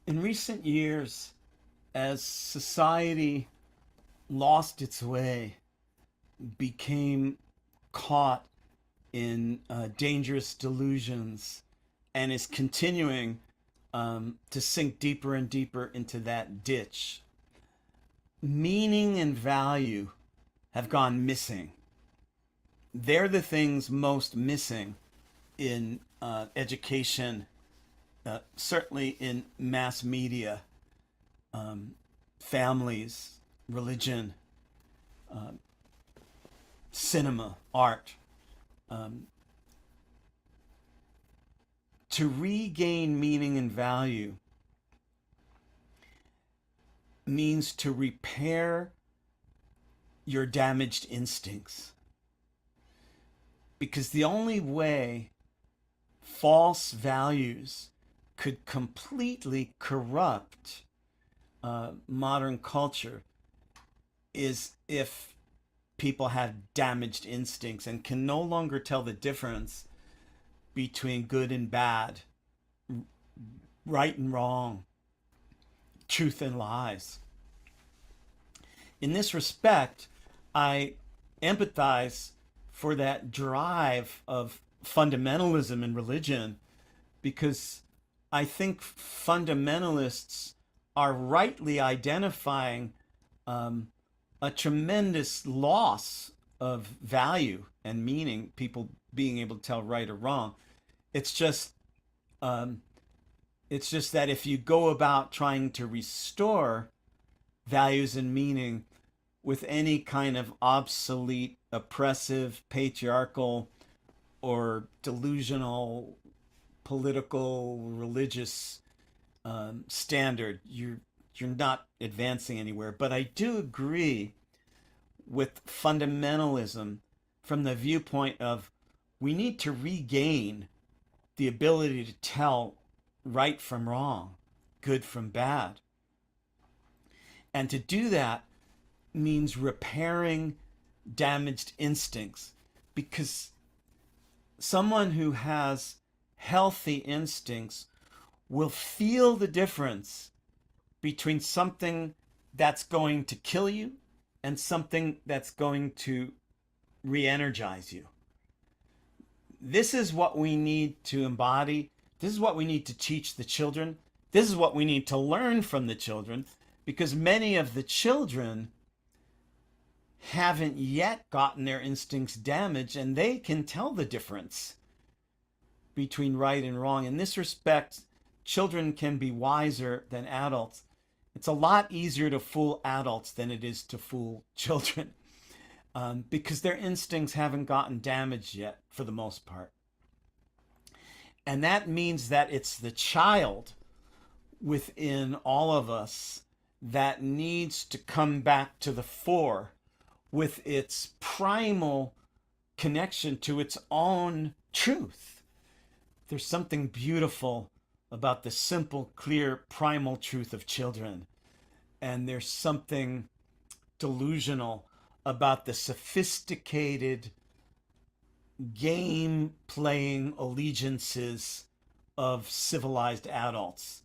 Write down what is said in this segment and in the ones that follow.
In recent years, as society lost its way, became caught in dangerous delusions, and is continuing to sink deeper and deeper into that ditch, meaning and value have gone missing. They're the things most missing in education, certainly in mass media, families, religion, cinema, art. Um, to regain meaning and value means to repair your damaged instincts. Because the only way false values could completely corrupt modern culture is if people have damaged instincts and can no longer tell the difference between good and bad, right and wrong, truth and lies. In this respect, I empathize for that drive of fundamentalism in religion because I think fundamentalists are rightly identifying a tremendous loss of value and meaning, people being able to tell right or wrong. It's just um, it's just that if you go about trying to restore values and meaning with any kind of obsolete, oppressive, patriarchal, or delusional political, religious standard, you're not advancing anywhere. But I do agree with fundamentalism from the viewpoint of we need to regain the ability to tell right from wrong, good from bad. And to do that means repairing damaged instincts because someone who has healthy instincts will feel the difference between something that's going to kill you and something that's going to re energize you. This is what we need to embody. This is what we need to teach the children. This is what we need to learn from the children because many of the children haven't yet gotten their instincts damaged and they can tell the difference between right and wrong. In this respect, children can be wiser than adults. It's a lot easier to fool adults than it is to fool children because their instincts haven't gotten damaged yet for the most part. And that means that it's the child within all of us that needs to come back to the fore with its primal connection to its own truth. There's something beautiful about the simple, clear, primal truth of children. And there's something delusional about the sophisticated game playing allegiances of civilized adults,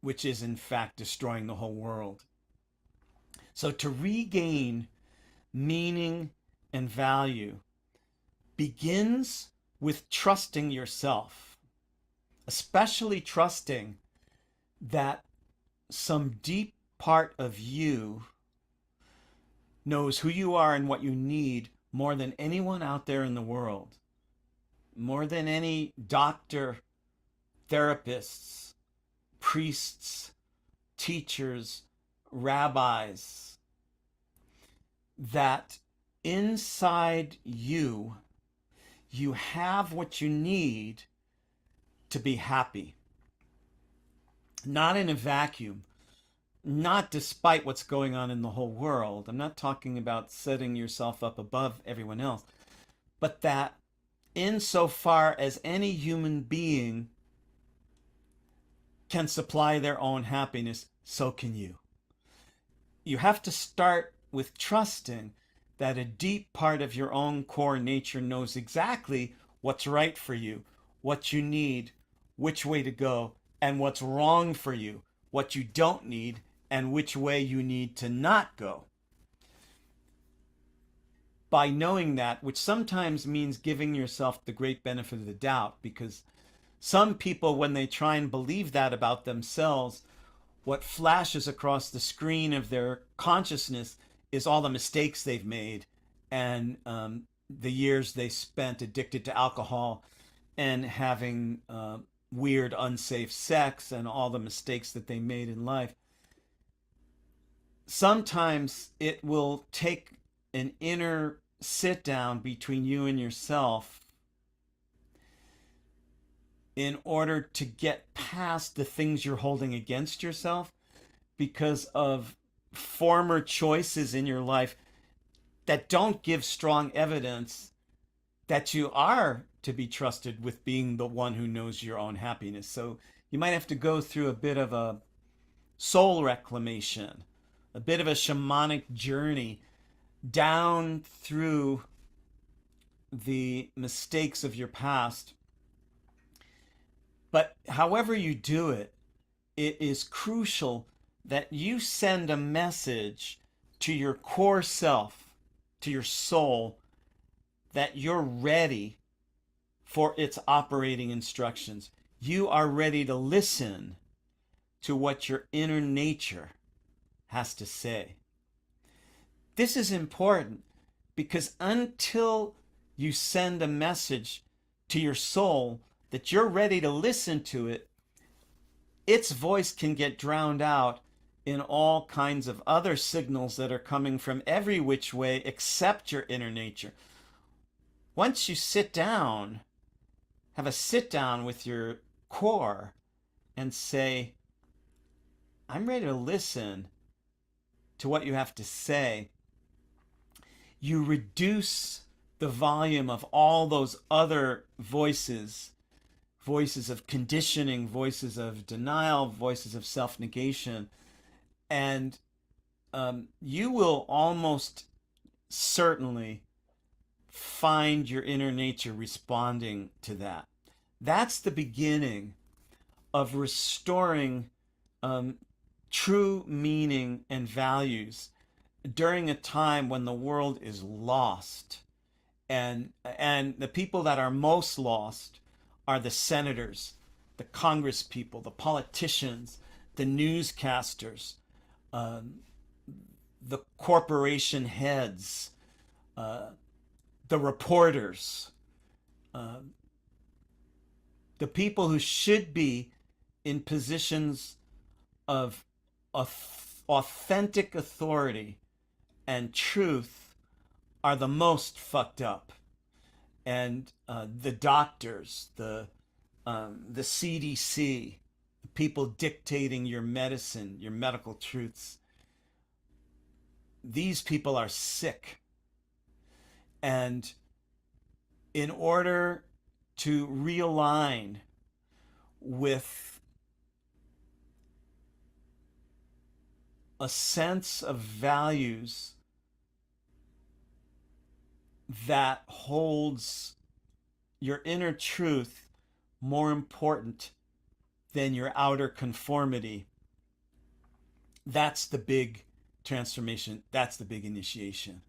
which is in fact destroying the whole world. So to regain meaning and value begins with trusting yourself, especially trusting that some deep part of you knows who you are and what you need more than anyone out there in the world, more than any doctor, therapists, priests, teachers, rabbis, that inside you, you have what you need to be happy. Not in a vacuum, not despite what's going on in the whole world. I'm not talking about setting yourself up above everyone else, but that insofar as any human being can supply their own happiness, so can you. You have to start with trusting that a deep part of your own core nature knows exactly what's right for you, what you need, which way to go, and what's wrong for you, what you don't need, and which way you need to not go. By knowing that, which sometimes means giving yourself the great benefit of the doubt, because some people, when they try and believe that about themselves, what flashes across the screen of their consciousness is all the mistakes they've made and the years they spent addicted to alcohol and having weird, unsafe sex and all the mistakes that they made in life. Sometimes it will take an inner sit down between you and yourself in order to get past the things you're holding against yourself because of former choices in your life that don't give strong evidence that you are to be trusted with being the one who knows your own happiness. So you might have to go through a bit of a soul reclamation, a bit of a shamanic journey down through the mistakes of your past. But however you do it, it is crucial that you send a message to your core self, to your soul, that you're ready for its operating instructions. You are ready to listen to what your inner nature has to say. This is important because until you send a message to your soul that you're ready to listen to it, its voice can get drowned out in all kinds of other signals that are coming from every which way except your inner nature. Once you sit down, have a sit down with your core and say, I'm ready to listen to what you have to say, you reduce the volume of all those other voices, voices of conditioning, voices of denial, voices of self-negation, and you will almost certainly find your inner nature responding to that. That's the beginning of restoring true meaning and values during a time when the world is lost. And the people that are most lost are the senators, the Congress people, the politicians, the newscasters, the corporation heads, the reporters, the people who should be in positions of authentic authority and truth are the most fucked up. And the doctors, the CDC, people dictating your medicine, your medical truths, these people are sick. And in order to realign with a sense of values that holds your inner truth more important than your outer conformity, that's the big transformation. That's the big initiation.